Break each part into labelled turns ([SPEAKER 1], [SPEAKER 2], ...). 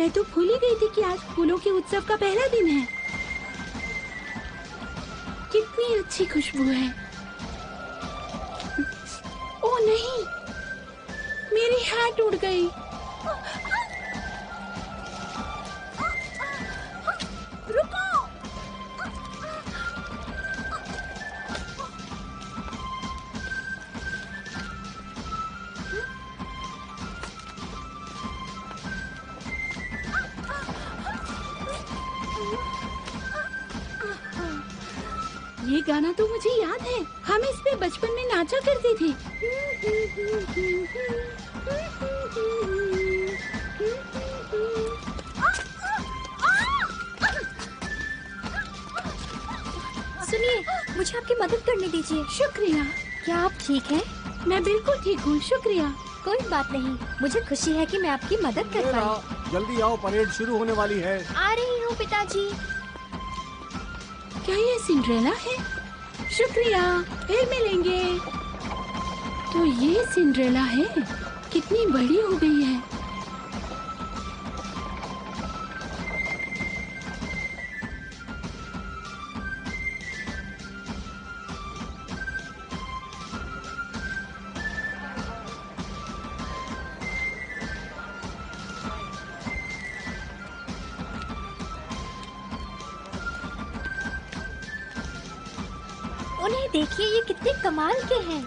[SPEAKER 1] मैं तो भूल ही गई थी कि आज फूलों के उत्सव का पहला दिन है। कितनी अच्छी खुशबू है। ओ नहीं, मेरी हैट उड़ गई। रुको। ये गाना तो मुझे याद है, हम इस पे बचपन में नाचा करते थे।
[SPEAKER 2] सुनिए, मुझे आपकी मदद करने दीजिए।
[SPEAKER 1] शुक्रिया।
[SPEAKER 2] क्या आप ठीक हैं?
[SPEAKER 1] मैं बिल्कुल ठीक हूँ, शुक्रिया।
[SPEAKER 2] कोई बात नहीं, मुझे खुशी है कि मैं आपकी मदद कर पाई।
[SPEAKER 3] जल्दी आओ, परेड शुरू होने वाली है।
[SPEAKER 2] आ रही हूँ पिताजी।
[SPEAKER 1] क्या ये सिंड्रेला है? शुक्रिया, फिर मिलेंगे। तो ये सिंड्रेला है, कितनी बड़ी हो गई है।
[SPEAKER 2] उन्हें देखिए, ये कितने कमाल के हैं।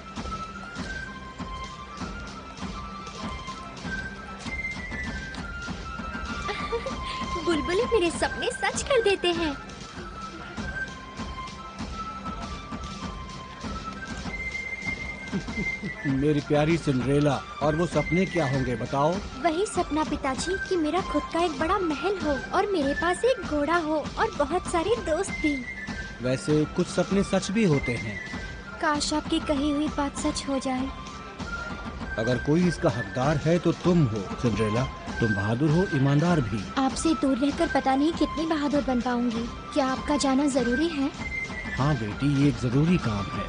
[SPEAKER 2] बुलबुलें मेरे सपने सच कर देते हैं।
[SPEAKER 3] मेरी प्यारी सिंड्रेला, और वो सपने क्या होंगे बताओ?
[SPEAKER 2] वही सपना पिताजी कि मेरा खुद का एक बड़ा महल हो और मेरे पास एक घोड़ा हो और बहुत सारे दोस्त भी।
[SPEAKER 3] वैसे कुछ सपने सच भी होते हैं।
[SPEAKER 2] काश आपकी कही हुई बात सच हो जाए।
[SPEAKER 3] अगर कोई इसका हकदार है तो तुम हो सिंड्रेला। तुम बहादुर हो, ईमानदार भी।
[SPEAKER 2] आपसे दूर रहकर पता नहीं कितनी बहादुर बन पाऊंगी। क्या आपका जाना जरूरी है?
[SPEAKER 3] हाँ बेटी, ये एक जरूरी काम है।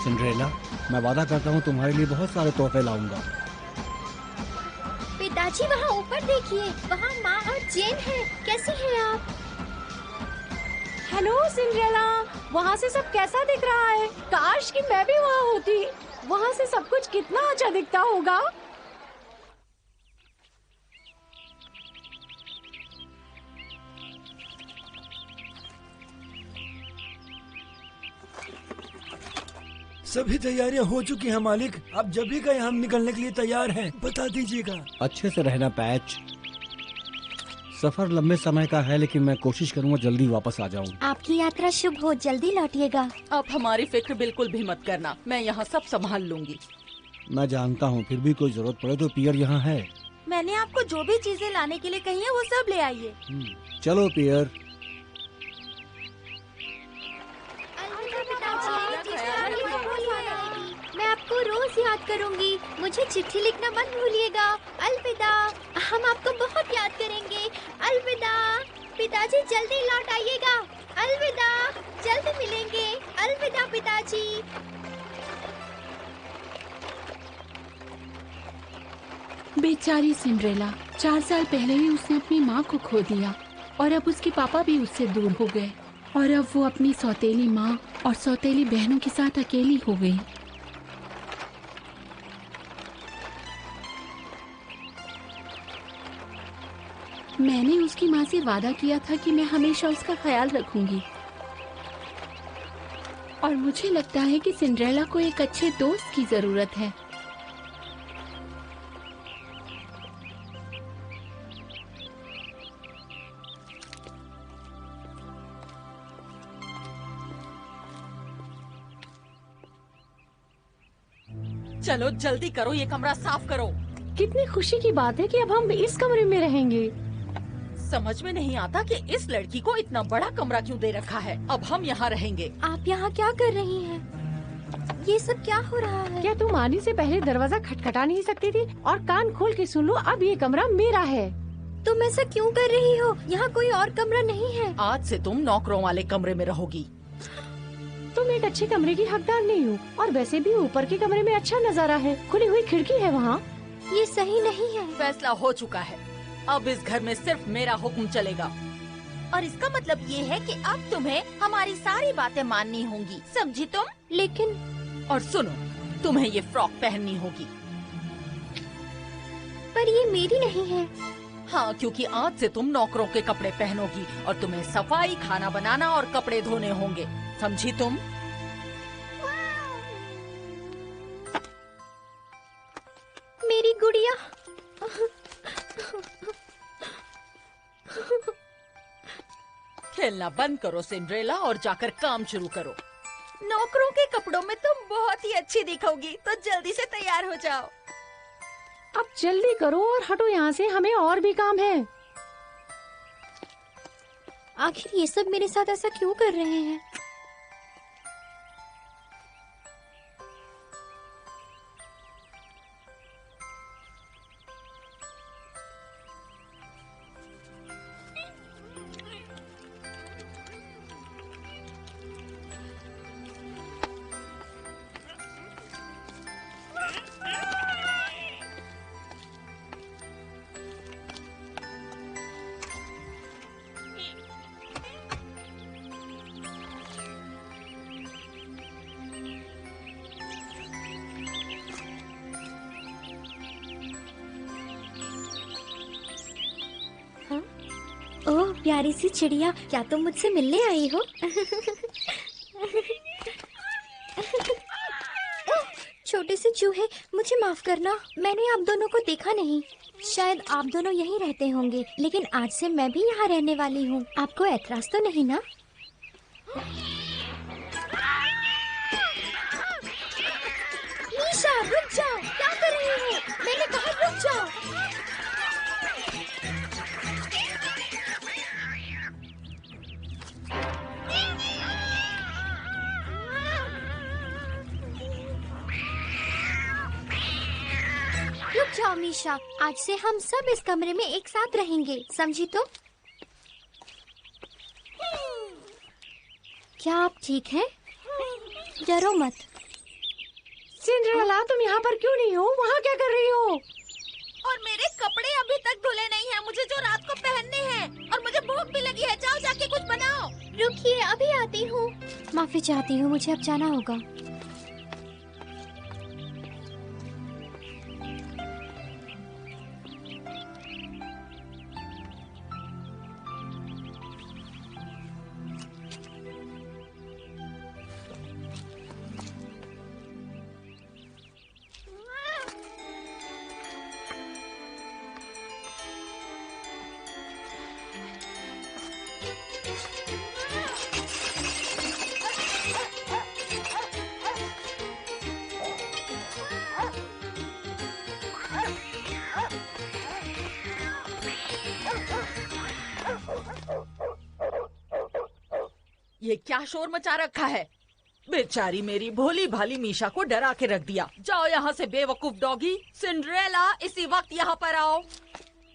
[SPEAKER 3] सिंड्रेला, मैं वादा करता हूँ तुम्हारे लिए बहुत सारे तोहफे लाऊंगा।
[SPEAKER 2] पिताजी वहाँ ऊपर देखिए, वहाँ माँ और जेन है। कैसी हैं आप?
[SPEAKER 1] हेलो सिंड्रेला, वहाँ से सब कैसा दिख रहा है? काश कि मैं भी वहाँ होती। वहाँ से सब कुछ कितना अच्छा दिखता होगा।
[SPEAKER 4] सभी तैयारियां हो चुकी हैं मालिक। आप जब भी कहें हम निकलने के लिए तैयार हैं, बता दीजिएगा।
[SPEAKER 3] अच्छे से रहना पैच। सफर लंबे समय का है, लेकिन मैं कोशिश करूंगा जल्दी वापस आ जाऊं।
[SPEAKER 2] आपकी यात्रा शुभ हो, जल्दी लौटिएगा।
[SPEAKER 5] अब हमारी फिक्र बिल्कुल भी मत करना, मैं यहाँ सब संभाल लूंगी।
[SPEAKER 3] मैं जानता हूँ, फिर भी कोई जरूरत पड़े तो पियर यहाँ है।
[SPEAKER 1] मैंने आपको जो भी चीजें लाने के लिए कही है वो सब ले आइए।
[SPEAKER 3] चलो पियर।
[SPEAKER 2] मैं आपको रोज याद करूंगी। मुझे चिट्ठी लिखना मत भूलिएगा। अलविदा, हम आपको बहुत याद करेंगे। अलविदा पिताजी, जल्दी लौट आइएगा। अलविदा, जल्दी मिलेंगे। अलविदा पिताजी।
[SPEAKER 1] बेचारी सिंड्रेला, 4 साल पहले ही उसने अपनी माँ को खो दिया और अब उसके पापा भी उससे दूर हो गए और अब वो अपनी सौतेली माँ और सौतेली बहनों के साथ अकेली हो गई। मैंने उसकी माँ से वादा किया था कि मैं हमेशा उसका ख्याल रखूंगी और मुझे लगता है कि सिंड्रेला को एक अच्छे दोस्त की जरूरत है।
[SPEAKER 5] चलो जल्दी करो, ये कमरा साफ करो।
[SPEAKER 1] कितनी खुशी की बात है कि अब हम इस कमरे में रहेंगे।
[SPEAKER 5] समझ में नहीं आता कि इस लड़की को इतना बड़ा कमरा क्यों दे रखा है। अब हम यहाँ रहेंगे।
[SPEAKER 2] आप यहाँ क्या कर रही हैं? ये सब क्या हो रहा है?
[SPEAKER 1] क्या तुम आने से पहले दरवाजा खटखटा नहीं सकती थी? और कान खोल के सुन लो, अब ये कमरा मेरा है।
[SPEAKER 2] तुम ऐसा क्यों कर रही हो? यहाँ कोई और कमरा नहीं है।
[SPEAKER 5] आज से तुम नौकरों वाले कमरे में रहोगी।
[SPEAKER 1] तुम एक अच्छे कमरे की हकदार नहीं हो और वैसे भी ऊपर के कमरे में अच्छा नजारा है, खुली हुई खिड़की है वहाँ।
[SPEAKER 2] ये सही नहीं है।
[SPEAKER 5] फैसला हो चुका है, अब इस घर में सिर्फ मेरा हुक्म चलेगा।
[SPEAKER 6] और इसका मतलब ये है कि अब तुम्हें हमारी सारी बातें माननी होंगी, समझी तुम?
[SPEAKER 2] लेकिन
[SPEAKER 5] और सुनो, तुम्हें ये फ्रॉक पहननी होगी।
[SPEAKER 2] पर ये मेरी नहीं है।
[SPEAKER 5] हाँ, क्योंकि आज से तुम नौकरों के कपड़े पहनोगी और तुम्हें सफाई, खाना बनाना और कपड़े धोने होंगे, समझी तुम?
[SPEAKER 2] मेरी गुड़िया।
[SPEAKER 5] खेलना बंद करो सिंड्रेला और जाकर काम शुरू करो।
[SPEAKER 6] नौकरों के कपड़ों में तुम बहुत ही अच्छी दिखोगी, तो जल्दी से तैयार हो जाओ।
[SPEAKER 1] अब जल्दी करो और हटो यहाँ से, हमें और भी काम है।
[SPEAKER 2] आखिर ये सब मेरे साथ ऐसा क्यों कर रहे हैं? ओह प्यारी सी चिड़िया, क्या तुम मुझसे मिलने आई हो? छोटे से चूहे, मुझे माफ करना, मैंने आप दोनों को देखा नहीं। शायद आप दोनों यहीं रहते होंगे, लेकिन आज से मैं भी यहाँ रहने वाली हूँ। आपको ऐतराज तो नहीं ना? मीशा, रुक जाओ, क्या कर रही हो? मैंने कहा रुक जाओ। रुक जाओ मीशा, आज से हम सब इस कमरे में एक साथ रहेंगे, समझी तुम? क्या आप ठीक हैं? डरो मत।
[SPEAKER 1] सिंड्रेला, तुम यहाँ पर क्यों नहीं हो? वहाँ क्या कर रही हो?
[SPEAKER 6] और मेरे कपड़े अभी तक धुले नहीं हैं, मुझे जो रात को पहनने हैं, और मुझे भूख भी लगी है। जाओ जाके कुछ बनाओ।
[SPEAKER 2] रुकिए, अभी आती हूँ। माफी चाहती हूँ, मुझे अब जाना होगा।
[SPEAKER 5] ये क्या शोर मचा रखा है? बेचारी मेरी भोली भाली मीशा को डरा के रख दिया। जाओ यहाँ से बेवकूफ डॉगी। सिंड्रेला, इसी वक्त यहाँ पर आओ।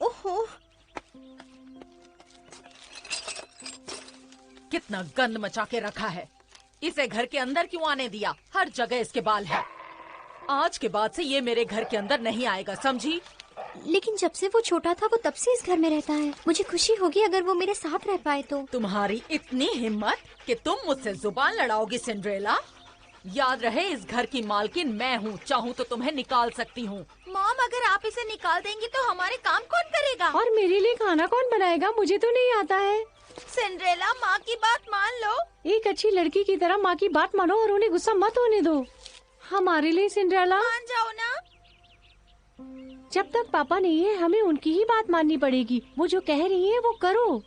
[SPEAKER 6] ओहो,
[SPEAKER 5] कितना गंद मचा के रखा है। इसे घर के अंदर क्यों आने दिया? हर जगह इसके बाल हैं। आज के बाद से ये मेरे घर के अंदर नहीं आएगा, समझी?
[SPEAKER 2] लेकिन जब से वो छोटा था, वो तब से इस घर में रहता है। मुझे खुशी होगी अगर वो मेरे साथ रह पाए तो।
[SPEAKER 5] तुम्हारी इतनी हिम्मत कि तुम मुझसे जुबान लड़ाओगी सिंड्रेला? याद रहे, इस घर की मालकिन मैं हूँ। चाहूँ तो तुम्हें निकाल सकती हूँ।
[SPEAKER 6] मॉम, अगर आप इसे निकाल देंगी तो हमारे काम कौन करेगा?
[SPEAKER 1] और मेरे लिए खाना कौन बनाएगा? मुझे तो नहीं आता है।
[SPEAKER 6] सिंड्रेला, माँ की बात मान लो।
[SPEAKER 1] एक अच्छी लड़की की तरह माँ की बात मानो और उन्हें गुस्सा मत होने दो। हमारे लिए सिंड्रेला,
[SPEAKER 6] मान जाओ ना।
[SPEAKER 1] जब तक पापा नहीं है, हमें उनकी ही बात माननी पड़ेगी। वो जो कह रही है वो करो।